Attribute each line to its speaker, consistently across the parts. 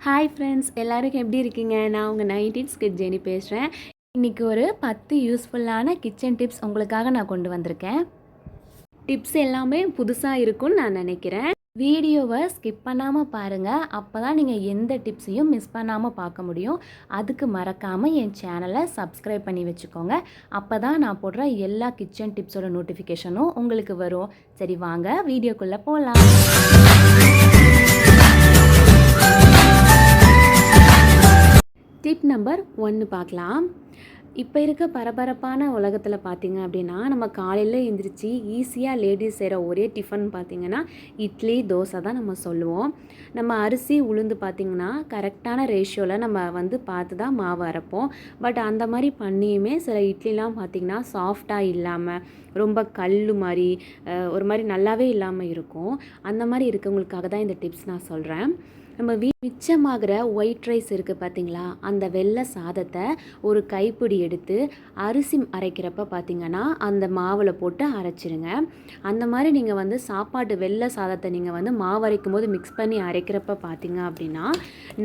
Speaker 1: Hi friends, எல்லாருக்கும் எப்படி இருக்கீங்க? நான் உங்கள் 90s கிட் ஜெனி பேசுகிறேன். இன்றைக்கி ஒரு 10 யூஸ்ஃபுல்லான கிச்சன் டிப்ஸ் உங்களுக்காக நான் கொண்டு வந்திருக்கேன். டிப்ஸ் எல்லாமே புதுசாக இருக்கும்னு நான் நினைக்கிறேன். வீடியோவை ஸ்கிப் பண்ணாமல் பாருங்கள். அப்போ தான் நீங்கள் எந்த டிப்ஸையும் மிஸ் பண்ணாமல் பார்க்க முடியும். அதுக்கு மறக்காமல் என் சேனலை சப்ஸ்கிரைப் பண்ணி வச்சுக்கோங்க. அப்போ தான் நான் போடுற எல்லா கிச்சன் டிப்ஸோட நோட்டிஃபிகேஷனும் உங்களுக்கு வரும். சரி, வாங்க வீடியோக்குள்ளே போகலாம். டிப் நம்பர் 1 பார்க்கலாம். இப்போ இருக்க பரபரப்பான உலகத்தில் பார்த்திங்க அப்படின்னா, நம்ம காலையில் எழுந்திரிச்சு ஈஸியாக லேடிஸ் செய்கிற ஒரே டிஃபன் பார்த்திங்கன்னா இட்லி, தோசை தான் நம்ம சொல்லுவோம். நம்ம அரிசி, உளுந்து பார்த்திங்கன்னா கரெக்டான ரேஷியோவில் நம்ம பார்த்து தான் மாவு அரைப்போம். பட் அந்த மாதிரி பண்ணியுமே சில இட்லிலாம் பார்த்திங்கன்னா சாஃப்டாக இல்லாமல் ரொம்ப கல் மாதிரி ஒரு மாதிரி நல்லாவே இல்லாமல் இருக்கும். அந்த மாதிரி இருக்கவங்களுக்காக தான் இந்த டிப்ஸ் நான் சொல்கிறேன். நம்ம மிச்சமாகிற ஒயிட் ரைஸ் இருக்குது பார்த்திங்களா, அந்த வெள்ளை சாதத்தை ஒரு கைப்பிடி எடுத்து அரிசி அரைக்கிறப்ப பார்த்திங்கன்னா அந்த மாவில் போட்டு அரைச்சிருங்க. அந்த மாதிரி நீங்கள் சாப்பாட்டு வெள்ளை சாதத்தை நீங்கள் மாவு அரைக்கும் போது மிக்ஸ் பண்ணி அரைக்கிறப்ப பார்த்திங்க அப்படின்னா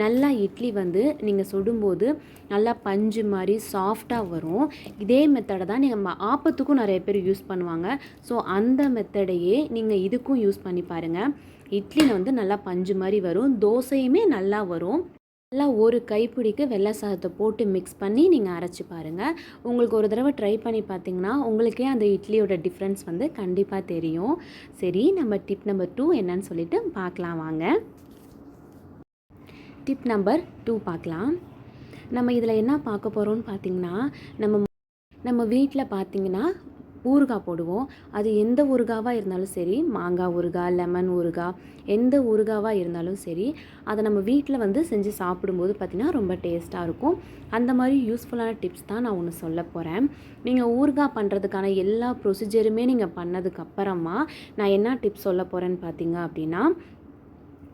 Speaker 1: நல்லா இட்லி நீங்கள் சுடும்போது நல்லா பஞ்சு மாதிரி சாஃப்டாக வரும். இதே மெத்தடை தான் நீங்கள் ஆப்பத்துக்கும் நிறைய பேர் யூஸ் பண்ணுவாங்க. ஸோ அந்த மெத்தடையே நீங்கள் இதுக்கும் யூஸ் பண்ணி பாருங்கள். இட்லியில் நல்லா பஞ்சு மாதிரி வரும், தோசையுமே நல்லா வரும். நல்லா ஒரு கைப்பிடிக்கு வெள்ளை சாதத்தை போட்டு மிக்ஸ் பண்ணி நீங்கள் அரைச்சி பாருங்கள். உங்களுக்கு ஒரு தடவை ட்ரை பண்ணி பார்த்தீங்கன்னா உங்களுக்கே அந்த இட்லியோட டிஃப்ரென்ஸ் கண்டிப்பாக தெரியும். சரி, நம்ம டிப் நம்பர் 2 என்னன்னு சொல்லிட்டு பார்க்கலாம் வாங்க. டிப் நம்பர் 2 பார்க்கலாம். நம்ம இதில் என்ன பார்க்க போகிறோம்னு பார்த்திங்கன்னா, நம்ம வீட்டில் பார்த்திங்கன்னா ஊறுகாய் போடுவோம். அது எந்த ஊறுகாவாக இருந்தாலும் சரி, மாங்காய் ஊறுகாய், லெமன் ஊறுகாய், எந்த ஊறுகாவாக இருந்தாலும் சரி, அதை நம்ம வீட்டில் செஞ்சு சாப்பிடும்போது பார்த்திங்கன்னா ரொம்ப டேஸ்ட்டாக இருக்கும். அந்த மாதிரி யூஸ்ஃபுல்லான டிப்ஸ் தான் நான் ஒன்று சொல்ல போகிறேன். நீங்கள் ஊறுகாய் பண்ணுறதுக்கான எல்லா ப்ரொசீஜருமே நீங்கள் பண்ணதுக்கப்புறமா நான் என்ன டிப்ஸ் சொல்ல போகிறேன்னு பார்த்தீங்க அப்படின்னா,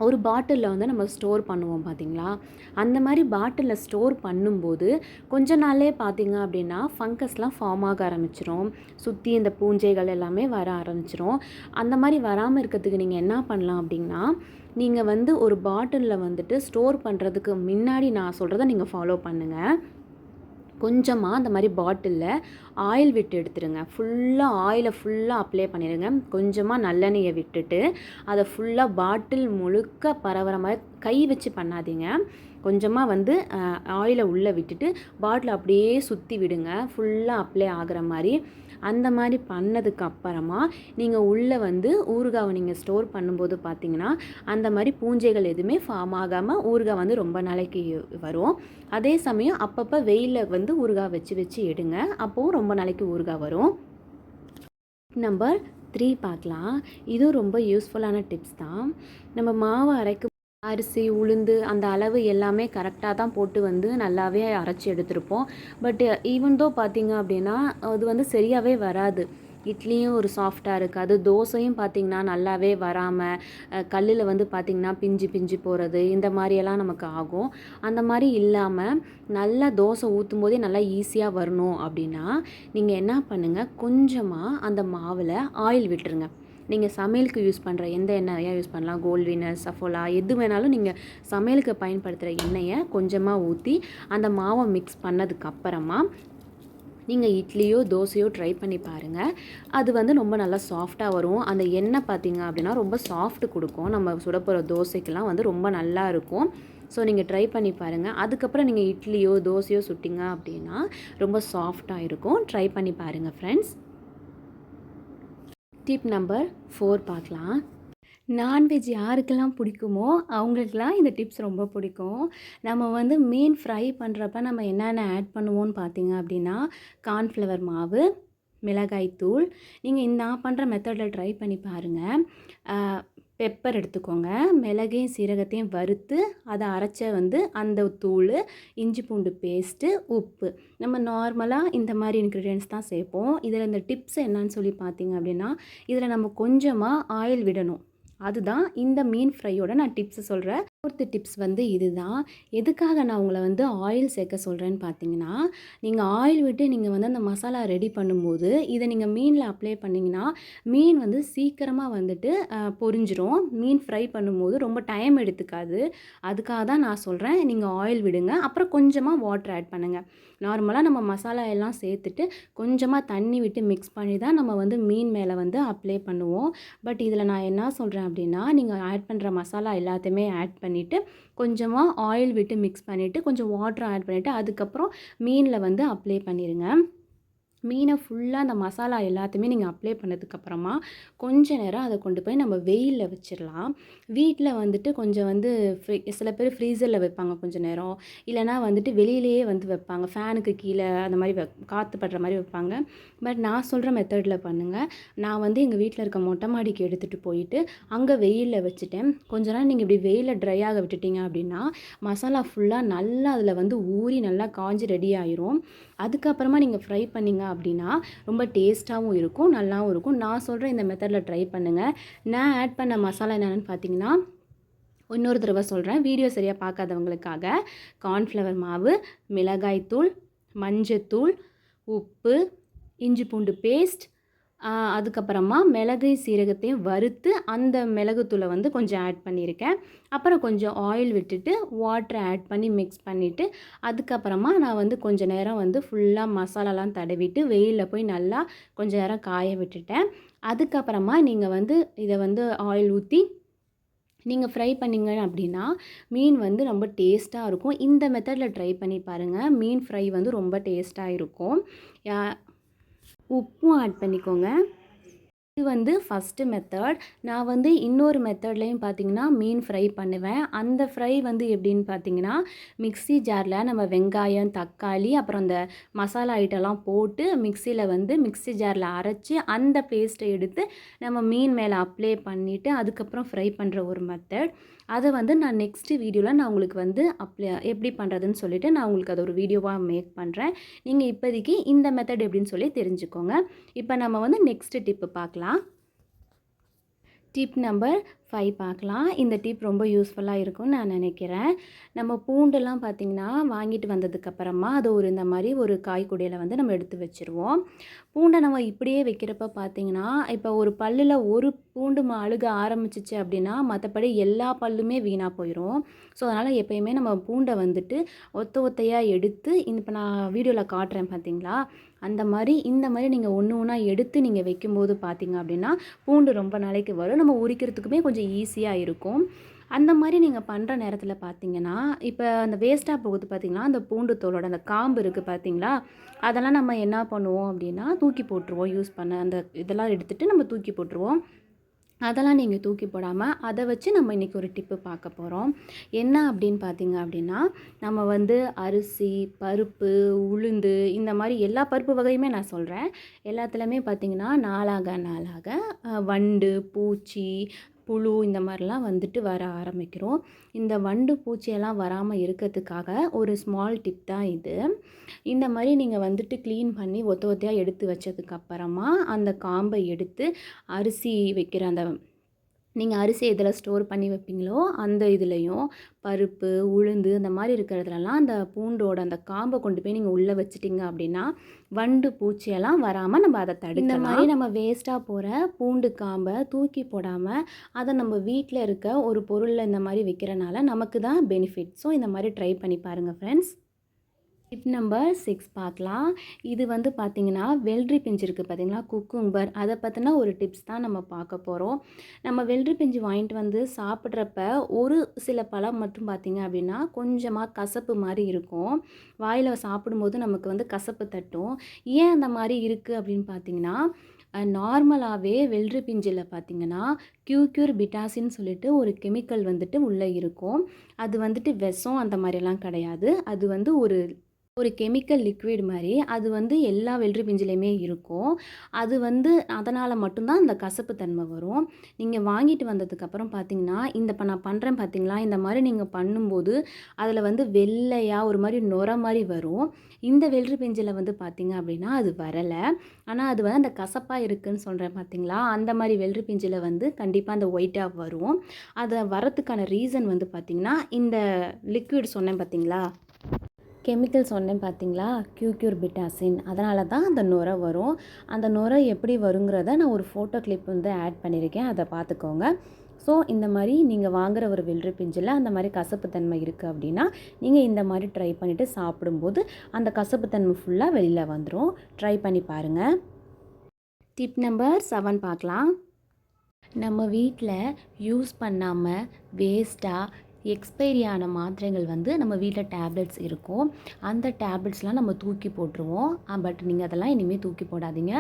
Speaker 1: ஒரு பாட்டிலில் நம்ம ஸ்டோர் பண்ணுவோம் பார்த்திங்களா, அந்த மாதிரி பாட்டிலில் ஸ்டோர் பண்ணும்போது கொஞ்ச நாளே பார்த்திங்க அப்படின்னா ஃபங்கஸ்லாம் ஃபார்ம் ஆக ஆரம்பிச்சிரும். சுற்றி இந்த பூஞ்சைகள் எல்லாமே வர ஆரம்பிச்சிரும். அந்த மாதிரி வராமல் இருக்கிறதுக்கு நீங்கள் என்ன பண்ணலாம் அப்படின்னா, நீங்கள் ஒரு பாட்டிலில் ஸ்டோர் பண்ணுறதுக்கு முன்னாடி நான் சொல்கிறத நீங்கள் ஃபாலோ பண்ணுங்கள். கொஞ்சமாக அந்த மாதிரி பாட்டிலில் ஆயில் விட்டு எடுத்துருங்க. ஆயிலை ஃபுல்லாக அப்ளை பண்ணிடுங்க. கொஞ்சமாக நல்லெண்ணெயை விட்டுட்டு அதை ஃபுல்லாக பாட்டில் முழுக்க பரவுற மாதிரி கை வச்சு பண்ணாதீங்க. கொஞ்சமாக ஆயிலை உள்ளே விட்டுட்டு பாட்டில் அப்படியே சுற்றி விடுங்க, ஃபுல்லாக அப்ளை ஆகிற மாதிரி. அந்த மாதிரி பண்ணதுக்கு அப்புறமா நீங்கள் உள்ளே ஊறுகாவை நீங்கள் ஸ்டோர் பண்ணும்போது பார்த்தீங்கன்னா அந்த மாதிரி பூஞ்சைகள் எதுவுமே ஃபார்ம் ஆகாமல் ஊறுகாய் ரொம்ப நாளைக்கு வரும். அதே சமயம் அப்பப்போ வெயிலில் ஊறுகாய் வச்சு எடுங்க, அப்போவும் ரொம்ப நாளைக்கு ஊறுகாய் வரும். நம்பர் 3 பார்க்கலாம். இதுவும் ரொம்ப யூஸ்ஃபுல்லான டிப்ஸ் தான். நம்ம மாவு அரைக்கும் அரிசி, உளுந்து அந்த அளவு எல்லாமே கரெக்டாக தான் போட்டு நல்லாவே அரைச்சி எடுத்திருப்போம். பட் ஈவன் தோ பார்த்திங்க அப்படின்னா அது சரியாகவே வராது. இட்லியும் ஒரு சாஃப்டாக இருக்காது, தோசையும் பார்த்திங்கன்னா நல்லாவே வராமல் கல்லில் பார்த்திங்கன்னா பிஞ்சு பிஞ்சு போகிறது, இந்த மாதிரியெல்லாம் நமக்கு ஆகும். அந்த மாதிரி இல்லாமல் நல்லா தோசை ஊற்றும் போதே நல்லா ஈஸியாக வரணும் அப்படின்னா நீங்கள் என்ன பண்ணுங்கள், கொஞ்சமாக அந்த மாவில் ஆயில் விட்டுருங்க. நீங்கள் சமையலுக்கு யூஸ் பண்ணுற எந்த எண்ணெயை யூஸ் பண்ணலாம், கோல்ட் வினர், சஃபோலா, எது வேணாலும் நீங்கள் சமையலுக்கு பயன்படுத்துகிற எண்ணெயை கொஞ்சமாக ஊற்றி அந்த மாவை மிக்ஸ் பண்ணதுக்கப்புறமா நீங்கள் இட்லியோ தோசையோ ட்ரை பண்ணி பாருங்கள். அது ரொம்ப நல்லா சாஃப்டாக வரும். அந்த எண்ணெய் பார்த்திங்க அப்படின்னா ரொம்ப சாஃப்ட் கொடுக்கும். நம்ம சுடப்போகிற தோசைக்கெல்லாம் ரொம்ப நல்லா இருக்கும். ஸோ நீங்கள் ட்ரை பண்ணி பாருங்கள். அதுக்கப்புறம் நீங்கள் இட்லியோ தோசையோ சுட்டிங்க அப்படின்னா ரொம்ப சாஃப்டாக இருக்கும். ட்ரை பண்ணி பாருங்கள் ஃப்ரெண்ட்ஸ். டிப் நம்பர் 4 பார்க்கலாம். நான்வெஜ் யாருக்கெல்லாம் பிடிக்குமோ அவங்களுக்கெல்லாம் இந்த டிப்ஸ் ரொம்ப பிடிக்கும். நம்ம மீன் ஃப்ரை பண்ணுறப்ப நம்ம என்னென்ன ஆட் பண்ணுவோன்னு பார்த்தீங்க அப்படின்னா, கார்ன்ஃப்ளவர் மாவு, மிளகாய்த்தூள். நீங்கள் நான் பண்ணுற மெத்தடில் ட்ரை பண்ணி பாருங்கள். பெப்பர் எடுத்துக்கோங்க, மிளகையும் சீரகத்தையும் வறுத்து அதை அரைச்ச அந்த தூள், இஞ்சி பூண்டு பேஸ்ட்டு, உப்பு. நம்ம நார்மலாக இந்த மாதிரி இன்க்ரீடியன்ட்ஸ் தான் சேர்ப்போம். இதில் இந்த டிப்ஸ் என்னன்னு சொல்லி பார்த்தீங்க அப்படின்னா, இதில் நம்ம கொஞ்சமாக ஆயில் விடணும். அதுதான் இந்த மீன் ஃப்ரையோட நான் டிப்ஸ் சொல்கிறேன். 4th டிப்ஸ் வந்து இதுதான். எதுக்காக நான் உங்கள வந்து ஆயில் சேர்க்க சொல்றேன்னு பார்த்தீங்கன்னா, நீங்க ஆயில் விட்டு நீங்க வந்து அந்த மசாலா ரெடி பண்ணும்போது, இத நீங்க மீன்ல அப்ளை பண்ணீங்கன்னா, மீன் வந்து சீக்கிரமா வந்துட்டு பொரிஞ்சிரும். மீன் ஃப்ரை பண்ணும்போது ரொம்ப டைம் எடுத்துக்காது. அதுக்காக தான் நான் சொல்றேன். நீங்க ஆயில் விடுங்க. அப்புறம் கொஞ்சமா வாட்டர் ஆட் பண்ணுங்க. நார்மலா நம்ம மசாலா எல்லாம் சேர்த்துட்டு, கொஞ்சமா தண்ணி விட்டு மிக்ஸ் பண்ணி தான் நம்ம வந்து மீன் மேல வந்து அப்ளை பண்ணுவோம். பட் இதில நான் என்ன சொல்றேன் அப்டின்னா, நீங்க ஆட் பண்ற மசாலா எல்லாத்தையுமே ஆட் பண்ணிட்டு, கொஞ்சமா ஆயில் விட்டு மிக்ஸ் பண்ணிட்டு, கொஞ்சம் வாட்டர் ஆட் பண்ணிட்டு, அதுக்கப்புறம் மீன்ல வந்து அப்ளை பண்ணிருங்க. மீனை ஃபுல்லாக அந்த மசாலா எல்லாத்தையுமே நீங்கள் அப்ளை பண்ணதுக்கப்புறமா கொஞ்ச நேரம் அதை கொண்டு போய் நம்ம வெயிலில் வச்சிடலாம். வீட்டில் வந்துட்டு கொஞ்சம் வந்து சில பேர் ஃப்ரீசரில் வைப்பாங்க கொஞ்சம் நேரம், இல்லைனா வந்துட்டு வெளியிலேயே வந்து வைப்பாங்க, ஃபேனுக்கு கீழே அந்த மாதிரி காற்று படுற மாதிரி வைப்பாங்க. பட் நான் சொல்கிற மெத்தடில் பண்ணுங்கள். நான் வந்து எங்கள் வீட்டில் இருக்க மொட்டை மாடிக்கு எடுத்துகிட்டு போயிட்டு அங்கே வெயிலில் வச்சுட்டேன். கொஞ்ச நேரம் நீங்கள் இப்படி வெயிலில் ட்ரை ஆக விட்டுட்டீங்க அப்படின்னா மசாலா ஃபுல்லாக நல்லா அதில் வந்து ஊறி நல்லா காஞ்சி ரெடி ஆயிரும். அதுக்கப்புறமா நீங்கள் ஃப்ரை பண்ணிங்க அப்படின்னா ரொம்ப டேஸ்ட்டாகவும் இருக்கும், நல்லாவும் இருக்கும். நான் சொல்கிற இந்த மெத்தடில் ட்ரை பண்ணுங்கள். நான் ஆட் பண்ண மசாலா என்னென்னு பார்த்தீங்கன்னா, இன்னொரு தடவை சொல்கிறேன், வீடியோ சரியாக பார்க்காதவங்களுக்காக. கார்ன்ஃப்ளவர் மாவு, மிளகாய்த்தூள், மஞ்சத்தூள், உப்பு, இஞ்சி பூண்டு பேஸ்ட், அதுக்கப்புறமா மிளகு சீரகத்தையும் வறுத்து அந்த மிளகுத்தூளை வந்து கொஞ்சம் ஆட் பண்ணியிருக்கேன். அப்புறம் கொஞ்சம் ஆயில் விட்டுட்டு வாட்டரை ஆட் பண்ணி மிக்ஸ் பண்ணிவிட்டு, அதுக்கப்புறமா நான் வந்து கொஞ்சம் நேரம் வந்து ஃபுல்லாக மசாலாலாம் தடவிட்டு வெயிலில் போய் நல்லா கொஞ்சம் நேரம் காய விட்டுட்டேன். அதுக்கப்புறமா நீங்கள் வந்து இதை வந்து ஆயில் ஊற்றி நீங்கள் ஃப்ரை பண்ணிங்க அப்படின்னா மீன் வந்து ரொம்ப டேஸ்ட்டாக இருக்கும். இந்த மெத்தடில் ட்ரை பண்ணி பாருங்கள். மீன் ஃப்ரை வந்து ரொம்ப டேஸ்ட்டாக இருக்கும். உப்பும் ஆட் பண்ணிக்கோங்க. இது வந்து ஃபஸ்ட்டு மெத்தட். நான் வந்து இன்னொரு மெத்தட்லேயும் பார்த்தீங்கன்னா மீன் ஃப்ரை பண்ணுவேன். அந்த ஃப்ரை வந்து எப்படின்னு பார்த்தீங்கன்னா, மிக்ஸி ஜாரில் நம்ம வெங்காயம், தக்காளி, அப்புறம் அந்த மசாலா ஐட்டம்லாம் போட்டு மிக்ஸி ஜாரில் அரைச்சி அந்த பேஸ்ட்டை எடுத்து நம்ம மீன் மேலே அப்ளை பண்ணிவிட்டு அதுக்கப்புறம் ஃப்ரை பண்ணுற ஒரு மெத்தட். அதை வந்து நான் நெக்ஸ்ட்டு வீடியோவில் நான் உங்களுக்கு வந்து எப்படி பண்ணுறதுன்னு சொல்லிவிட்டு நான் உங்களுக்கு அது ஒரு வீடியோவாக மேக் பண்ணுறேன். நீங்கள் இப்போதைக்கு இந்த மெத்தட் எப்படின்னு சொல்லி தெரிஞ்சுக்கோங்க. இப்போ நம்ம வந்து நெக்ஸ்ட்டு டிப்பு பார்க்கலாம். டிப் நம்பர் 5 பார்க்கலாம். இந்த டிப் ரொம்ப யூஸ்ஃபுல்லாக இருக்கும்னு நான் நினைக்கிறேன். நம்ம பூண்டெல்லாம் பார்த்திங்கன்னா வாங்கிட்டு வந்ததுக்கப்புறமா அது இந்த மாதிரி ஒரு காய்கூடையில் வந்து நம்ம எடுத்து வச்சுருவோம். பூண்டை நம்ம இப்படியே வைக்கிறப்ப பார்த்திங்கன்னா, இப்போ ஒரு பல்லில் ஒரு பூண்டு அழுக ஆரம்பிச்சிச்சு அப்படின்னா மற்றபடி எல்லா பல்லுமே வீணாக போயிடும். ஸோ அதனால் எப்போயுமே நம்ம பூண்டை வந்துட்டு ஒத்தையாக எடுத்து இப்போ நான் வீடியோவில் காட்டுறேன் பார்த்தீங்களா, அந்த மாதிரி இந்த மாதிரி நீங்கள் ஒன்று ஒன்றா எடுத்து நீங்கள் வைக்கும்போது பார்த்திங்க அப்படின்னா பூண்டு ரொம்ப நாளைக்கு வரும். நம்ம உரிக்கிறதுக்குமே கொஞ்சம் ஈஸியாக இருக்கும். அந்த மாதிரி நீங்கள் பண்ணுற நேரத்தில் பார்த்தீங்கன்னா, இப்போ அந்த வேஸ்ட்டாக போகுது பார்த்தீங்களா, அந்த பூண்டு தோலோட அந்த காம்பு இருக்குது பார்த்தீங்களா, அதெல்லாம் நம்ம என்ன பண்ணுவோம் அப்படின்னா தூக்கி போட்டுருவோம். யூஸ் பண்ண அந்த இதெல்லாம் எடுத்துகிட்டு நம்ம தூக்கி போட்டுருவோம். அதெல்லாம் நீங்கள் தூக்கி போடாமல் அதை வச்சு நம்ம இன்றைக்கி ஒரு டிப்பு பார்க்க போகிறோம். என்ன அப்படின்னு பார்த்தீங்க அப்படின்னா, நம்ம வந்து அரிசி, பருப்பு, உளுந்து இந்த மாதிரி எல்லா பருப்பு வகையுமே நான் சொல்கிறேன். எல்லாத்துலேயுமே பார்த்திங்கன்னா நாளாக வண்டு, பூச்சி, புழு இந்த மாதிரிலாம் வந்துட்டு வர ஆரம்பிக்கிறோம். இந்த வண்டு பூச்சியெல்லாம் வராமல் இருக்கிறதுக்காக ஒரு ஸ்மால் டிப் தான் இது. இந்த மாதிரி நீங்கள் வந்துட்டு க்ளீன் பண்ணி ஒத்தையாக எடுத்து வச்சதுக்கப்புறமா அந்த காம்பை எடுத்து அரிசி வைக்கிற அந்த நீங்கள் அரிசி எதில் ஸ்டோர் பண்ணி வைப்பீங்களோ அந்த இதுலேயும் பருப்பு, உளுந்து அந்த மாதிரி இருக்கிறதுலலாம் அந்த பூண்டோட அந்த காம்பை கொண்டு போய் நீங்கள் உள்ளே வச்சிட்டிங்க அப்படின்னா வண்டு பூச்சியெல்லாம் வராமல் நம்ம அதை தடுக்கலாம். இந்த மாதிரி நம்ம வேஸ்ட்டாக போகிற பூண்டு காம்பை தூக்கி போடாமல் அதை நம்ம வீட்டில் இருக்க ஒரு பொருளில் இந்த மாதிரி வைக்கிறனால நமக்கு தான் பெனிஃபிட். ஸோ இந்த மாதிரி ட்ரை பண்ணி பாருங்கள் ஃப்ரெண்ட்ஸ். டிப் நம்பர் 6 பார்க்கலாம். இது வந்து பார்த்திங்கன்னா வெள்ளரி பிஞ்சு இருக்குது பார்த்திங்களா, குக்கும்பர், அதை பற்றின ஒரு டிப்ஸ் தான் நம்ம பார்க்க போகிறோம். நம்ம வெள்ளரி பிஞ்சு வாங்கிட்டு வந்து சாப்பிட்றப்ப ஒரு சில பழம் மட்டும் பார்த்திங்க அப்படின்னா கொஞ்சமாக கசப்பு மாதிரி இருக்கும். வாயில் சாப்பிடும்போது நமக்கு வந்து கசப்பு தட்டும். ஏன் அந்த மாதிரி இருக்குது அப்படின்னு பார்த்திங்கன்னா, நார்மலாகவே வெள்ளரி பிஞ்சில் பார்த்திங்கன்னா கியூக்யூர் பிட்டாசின்னு சொல்லிட்டு ஒரு கெமிக்கல் வந்துட்டு உள்ளே இருக்கும். அது வந்துட்டு விஷம் அந்த மாதிரிலாம் கிடையாது. அது வந்து ஒரு ஒரு கெமிக்கல் லிக்விட் மாரி. அது வந்து எல்லா வெள்ளரி பிஞ்சிலயுமே இருக்கும். அது வந்து அதனால மட்டும் தான் அந்த கசப்பு தன்மை வரும். நீங்க வாங்கிட்டு வந்ததுக்கப்புறம் பார்த்தீங்கன்னா, இப்ப நான் பண்றேன் பார்த்தீங்களா? இந்த மாரி நீங்க பண்ணும்போது, அதில வந்து வெள்ளையா ஒரு மாரி நுரை மாரி வரும். இந்த வெள்ளரி பிஞ்சில வந்து பார்த்தீங்க அப்படின்னா, அது வரல. ஆனா அது வந்து அந்த கசப்பா இருக்குன்னு சொல்றேன் பார்த்தீங்களா? அந்த மாரி வெள்ளரி பிஞ்சில வந்து கண்டிப்பா அந்த ஒயிட்டா வரும். அத வரதுக்கான ரீசன் வந்து பார்த்தீங்கன்னா, இந்த லிக்விட் சொன்னேன் பார்த்தீங்களா? கெமிக்கல் சொன்னேன் பார்த்தீங்களா? கியூக்யூர்பிட்டாசின். அதனால தான் அந்த நுரை வரும். அந்த நுரை எப்படி வருங்கிறத நான் ஒரு ஃபோட்டோ கிளிப் வந்து ஆட் பண்ணியிருக்கேன். அத பார்த்துக்கோங்க. ஸோ இந்த மாரி நீங்க வாங்குற ஒரு வெள்ளரி பிஞ்சில அந்த மாரி கசப்பு தன்மை இருக்கு அப்படின்னா, நீங்க இந்த மாரி ட்ரை பண்ணிட்டு சாப்பிடும்போது, அந்த கசப்பு தன்மை ஃபுல்லா வெளில வந்துரும். ட்ரை பண்ணி பாருங்க. டிப் நம்பர் 7 பார்க்கலாம். நம்ம வீட்டில் யூஸ் பண்ணாமல் வேஸ்ட்டாக எக்ஸ்பைரி ஆன மாத்திரைகள் வந்து நம்ம வீட்டில் டேப்லெட்ஸ் இருக்கும். அந்த டேப்லெட்ஸ்லாம் நம்ம தூக்கி போட்டுருவோம். பட் நீங்கள் அதெல்லாம் இனிமேல் தூக்கி போடாதீங்க.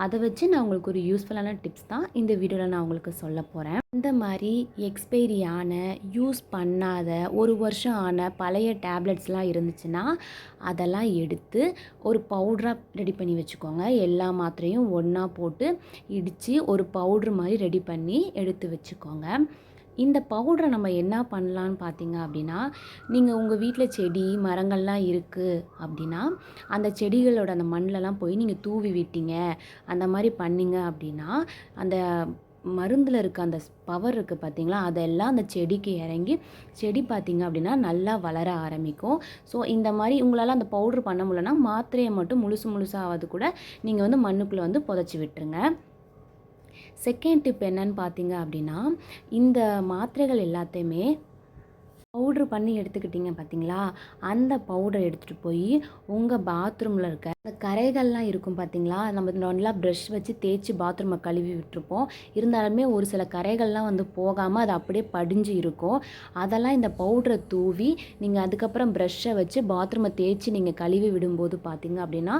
Speaker 1: அதை வச்சு நான் உங்களுக்கு ஒரு யூஸ்ஃபுல்லான டிப்ஸ் தான் இந்த வீடியோவில் நான் உங்களுக்கு சொல்ல போகிறேன். இந்த மாதிரி எக்ஸ்பைரி ஆன, யூஸ் பண்ணாத, 1 வருஷம் ஆன பழைய டேப்லெட்ஸ்லாம் இருந்துச்சுன்னா அதெல்லாம் எடுத்து ஒரு பவுடரா ரெடி பண்ணி வச்சுக்கோங்க. எல்லா மாத்திரையும் ஒன்றா போட்டு இடித்து ஒரு பவுட்ரு மாதிரி ரெடி பண்ணி எடுத்து வச்சுக்கோங்க. இந்த பவுடரை நம்ம என்ன பண்ணலான்னு பார்த்தீங்க அப்படின்னா, நீங்கள் உங்கள் வீட்டில் செடி, மரங்கள்லாம் இருக்குது அப்படின்னா, அந்த செடிகளோட அந்த மண்ணிலலாம் போய் நீங்கள் தூவி விட்டீங்க, அந்த மாதிரி பண்ணீங்க அப்படின்னா, அந்த மருந்தில் இருக்க அந்த பவர் இருக்குது பார்த்தீங்களா, அதெல்லாம் அந்த செடிக்கு இறங்கி, செடி பார்த்தீங்க அப்படின்னா நல்லா வளர ஆரம்பிக்கும். ஸோ இந்த மாதிரி உங்களால் அந்த பவுட்ரு பண்ண முடியலன்னா, மாத்திரையை மட்டும் முழுசாவது கூட நீங்கள் வந்து மண்ணுக்குள்ளே வந்து புதைச்சி விட்டுருங்க. செகண்ட் டிப் என்னன்னு பார்த்தீங்க அப்படின்னா, இந்த மாத்திரைகள் எல்லாத்தையுமே பவுட்ரு பண்ணி எடுத்துக்கிட்டீங்க பார்த்தீங்களா, அந்த பவுடரை எடுத்துகிட்டு போய் உங்கள் பாத்ரூமில் இருக்க அந்த கரைகள்லாம் இருக்கும் பார்த்தீங்களா, நம்ம நல்லா ப்ரஷ் வச்சு தேய்ச்சி பாத்ரூமை கழுவி விட்டுருப்போம். இருந்தாலுமே ஒரு சில கரைகள்லாம் வந்து போகாமல் அது அப்படியே படிஞ்சு இருக்கும். அதெல்லாம் இந்த பவுடரை தூவி நீங்கள் அதுக்கப்புறம் ப்ரஷ்ஷை வச்சு பாத்ரூமை தேய்ச்சி நீங்கள் கழுவி விடும்போது பார்த்தீங்க அப்படின்னா,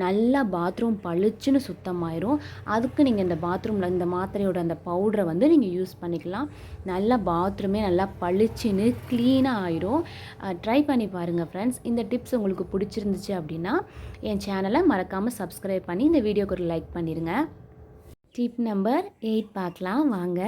Speaker 1: நல்லா பாத்ரூம் பளிச்சுன்னு சுத்தமாயிரும். அதுக்கு நீங்கள் இந்த பாத்ரூமில் இந்த மாத்திரையோட அந்த பவுடரை வந்து நீங்கள் யூஸ் பண்ணிக்கலாம். நல்லா பாத்ரூமே நல்லா பளிச்சுன்னு க்ளீனாக ஆயிரும். ட்ரை பண்ணி பாருங்கள் ஃப்ரெண்ட்ஸ். இந்த டிப்ஸ் உங்களுக்கு பிடிச்சிருந்துச்சு அப்படின்னா என் சேனலை மறக்காமல் சப்ஸ்கிரைப் பண்ணி இந்த வீடியோக்கு ஒரு லைக் பண்ணிடுங்க. டிப் நம்பர் 8 பார்க்கலாம் வாங்க.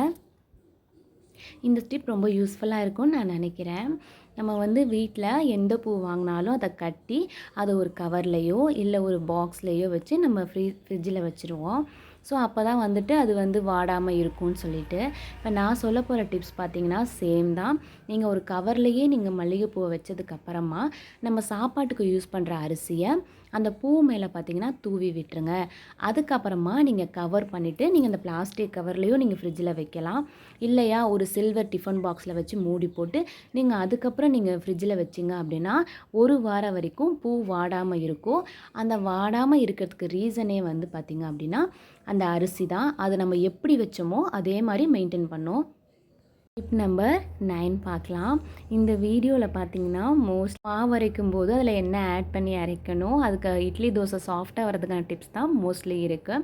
Speaker 1: இந்த டிப் ரொம்ப யூஸ்ஃபுல்லாக இருக்கும்னு நான் நினைக்கிறேன். நம்ம வந்து வீட்டில் எந்த பூ வாங்கினாலும் அதை கட்டி அதை ஒரு கவர்லேயோ இல்லை ஒரு பாக்ஸ்லேயோ வச்சு நம்ம ஃப்ரிட்ஜில் வச்சுருவோம். ஸோ அப்போ தான் வந்துட்டு அது வந்து வாடாமல் இருக்கும்னு சொல்லிட்டு, இப்போ நான் சொல்ல போகிற டிப்ஸ் பார்த்தீங்கன்னா சேம் தான். நீங்கள் ஒரு கவர்லேயே நீங்கள் மல்லிகைப்பூவை வச்சதுக்கப்புறமா நம்ம சாப்பாட்டுக்கு யூஸ் பண்ணுற அரிசியை அந்த பூ மேலே பார்த்தீங்கன்னா தூவி விட்டுருங்க. அதுக்கப்புறமா நீங்கள் கவர் பண்ணிவிட்டு நீங்கள் அந்த பிளாஸ்டிக் கவர்லேயோ நீங்கள் ஃப்ரிட்ஜில் வைக்கலாம். இல்லையா ஒரு சில்வர் டிஃபன் பாக்ஸில் வச்சு மூடி போட்டு நீங்கள் அதுக்கப்புறம் நீங்கள் ஃப்ரிட்ஜில் வச்சிங்க அப்படின்னா 1 வாரம் வரைக்கும் பூ வாடாமல் இருக்கும். அந்த வாடாமல் இருக்கிறதுக்கு ரீசனே வந்து பார்த்திங்க அப்படின்னா அந்த அரிசி தான். அது நம்ம எப்படி வச்சோமோ அதே மாதிரி மெயின்டைன் பண்ணோம். டிப் நம்பர் 9 பார்க்கலாம். இந்த வீடியோவில் பார்த்தீங்கன்னா மாவு அரைக்கும் போது அதில் என்ன ஆட் பண்ணி அரைக்கணும், அதுக்கு இட்லி தோசை சாஃப்டாக வரதுக்கான டிப்ஸ் தான் மோஸ்ட்லி இருக்குது.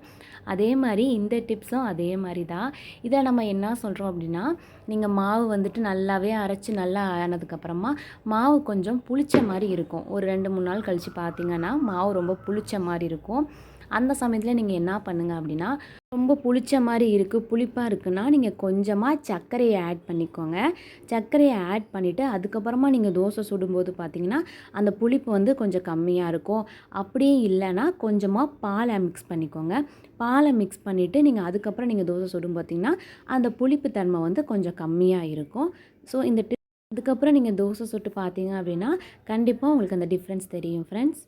Speaker 1: அதே மாதிரி இந்த டிப்ஸும் அதே மாதிரி தான். இதை நம்ம என்ன சொல்கிறோம் அப்படின்னா, நீங்கள் மாவு வந்துட்டு நல்லாவே அரைச்சி நல்லா ஆனதுக்கப்புறமா மாவு கொஞ்சம் புளிச்ச மாதிரி இருக்கும். ஒரு 2-3 நாள் கழித்து பார்த்தீங்கன்னா மாவு ரொம்ப புளிச்ச மாதிரி இருக்கும். அந்த சமயத்தில் நீங்கள் என்ன பண்ணுங்கள் அப்படின்னா, ரொம்ப புளிச்ச மாதிரி இருக்குது, புளிப்பாக இருக்குன்னா நீங்கள் கொஞ்சமாக சர்க்கரையை ஆட் பண்ணிக்கோங்க. சர்க்கரையை ஆட் பண்ணிவிட்டு அதுக்கப்புறமா நீங்கள் தோசை சுடும்போது பார்த்தீங்கன்னா அந்த புளிப்பு வந்து கொஞ்சம் கம்மியாக இருக்கும். அப்படியே இல்லைன்னா கொஞ்சமாக பாலை மிக்ஸ் பண்ணிக்கோங்க. பாலை மிக்ஸ் பண்ணிவிட்டு நீங்கள் அதுக்கப்புறம் நீங்கள் தோசை சுடும் பார்த்தீங்கன்னா அந்த புளிப்பு தன்மை வந்து கொஞ்சம் கம்மியாக இருக்கும். ஸோ இந்த அதுக்கப்புறம் நீங்கள் தோசை சுட்டு பார்த்தீங்க அப்படின்னா கண்டிப்பாக உங்களுக்கு அந்த டிஃப்ரென்ஸ் தெரியும் ஃப்ரெண்ட்ஸ்.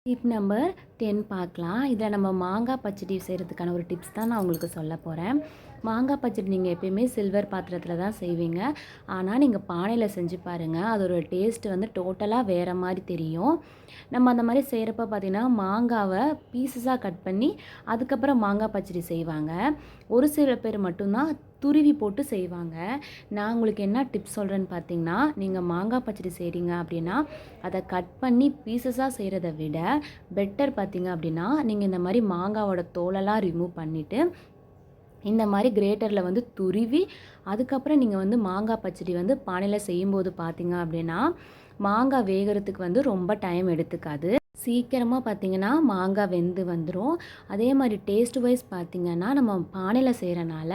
Speaker 1: டிப் நம்பர் 10 பார்க்கலாம். இதில் நம்ம மாங்காய் பச்சடி செய்கிறதுக்கான ஒரு டிப்ஸ் தான் நான் உங்களுக்கு சொல்ல போகிறேன். மாங்காய் பச்சடி நீங்கள் எப்பயுமே சில்வர் பாத்திரத்தில் தான் செய்வீங்க. ஆனால் நீங்கள் பானையில் செஞ்சு பாருங்கள், அதோட டேஸ்ட்டு வந்து டோட்டலாக வேறு மாதிரி தெரியும். நம்ம அந்த மாதிரி செய்கிறப்ப பார்த்திங்கன்னா மாங்காவை பீசஸாக கட் பண்ணி அதுக்கப்புறம் மாங்காய் பச்சடி செய்வாங்க. ஒரு சில பேர் மட்டும்தான் துருவி போட்டு செய்வாங்க. நான் உங்களுக்கு என்ன டிப்ஸ் சொல்கிறேன்னு பார்த்தீங்கன்னா, நீங்கள் மாங்காய் பச்சடி செய்கிறீங்க அப்படின்னா அதை கட் பண்ணி பீசஸாக செய்கிறத விட பெட்டர் பார்த்தீங்க அப்படின்னா, நீங்கள் இந்த மாதிரி மாங்காவோட தோலெல்லாம் ரிமூவ் பண்ணிவிட்டு இந்த மாதிரி கிரேட்டரில் வந்து துருவி அதுக்கப்புறம் நீங்கள் வந்து மாங்காய் பச்சடி வந்து பானையில் செய்யும்போது பார்த்தீங்க அப்படின்னா மாங்காய் வேகிறதுக்கு வந்து ரொம்ப டைம் எடுத்துக்காது. சீக்கிரமாக பார்த்திங்கன்னா மாங்காய் வெந்து வந்துடும். அதே மாதிரி டேஸ்ட் வைஸ் பார்த்திங்கன்னா நம்ம பானையில் செய்கிறனால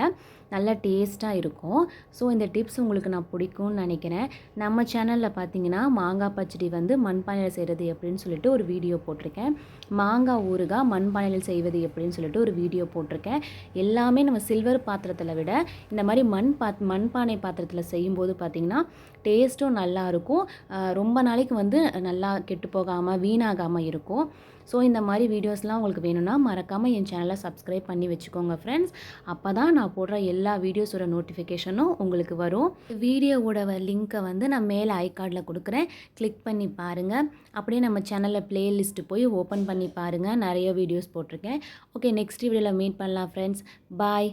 Speaker 1: நல்லா டேஸ்ட்டாக இருக்கும். ஸோ இந்த டிப்ஸ் உங்களுக்கு நான் பிடிக்கும்னு நினைக்கிறேன். நம்ம சேனலில் பார்த்திங்கன்னா மாங்காய் பச்சடி வந்து மண்பானையில் செய்கிறது எப்படின்னு சொல்லிட்டு ஒரு வீடியோ போட்டிருக்கேன். மாங்காய் ஊறுகாய் மண்பானையில் செய்வது எப்படின்னு சொல்லிட்டு ஒரு வீடியோ போட்டிருக்கேன். எல்லாமே நம்ம சில்வர் பாத்திரத்தில் விட இந்த மாதிரி மண்பானை பாத்திரத்தில் செய்யும்போது பார்த்திங்கன்னா டேஸ்ட்டும் நல்லாயிருக்கும். ரொம்ப நாளைக்கு வந்து நல்லா கெட்டு போகாமல் வீணாகாமல் இருக்கும். ஸோ இந்த மாதிரி வீடியோஸ்லாம் உங்களுக்கு வேணும்னா மறக்காமல் என் சேனலை சப்ஸ்கிரைப் பண்ணி வச்சுக்கோங்க ஃப்ரெண்ட்ஸ். அப்போ தான் நான் போடுற எல்லா வீடியோஸோட நோட்டிஃபிகேஷனும் உங்களுக்கு வரும். வீடியோவோட லிங்க்கை வந்து நான் மேலே ஐகார்டில் கொடுக்குறேன், கிளிக் பண்ணி பாருங்கள். அப்படியே நம்ம சேனலில் ப்ளேலிஸ்ட்டு போய் ஓப்பன் பண்ணி பாருங்கள், நிறைய வீடியோஸ் போட்டிருக்கேன். ஓகே, நெக்ஸ்ட் வீடியோவில் மீட் பண்ணலாம் ஃப்ரெண்ட்ஸ். பாய்.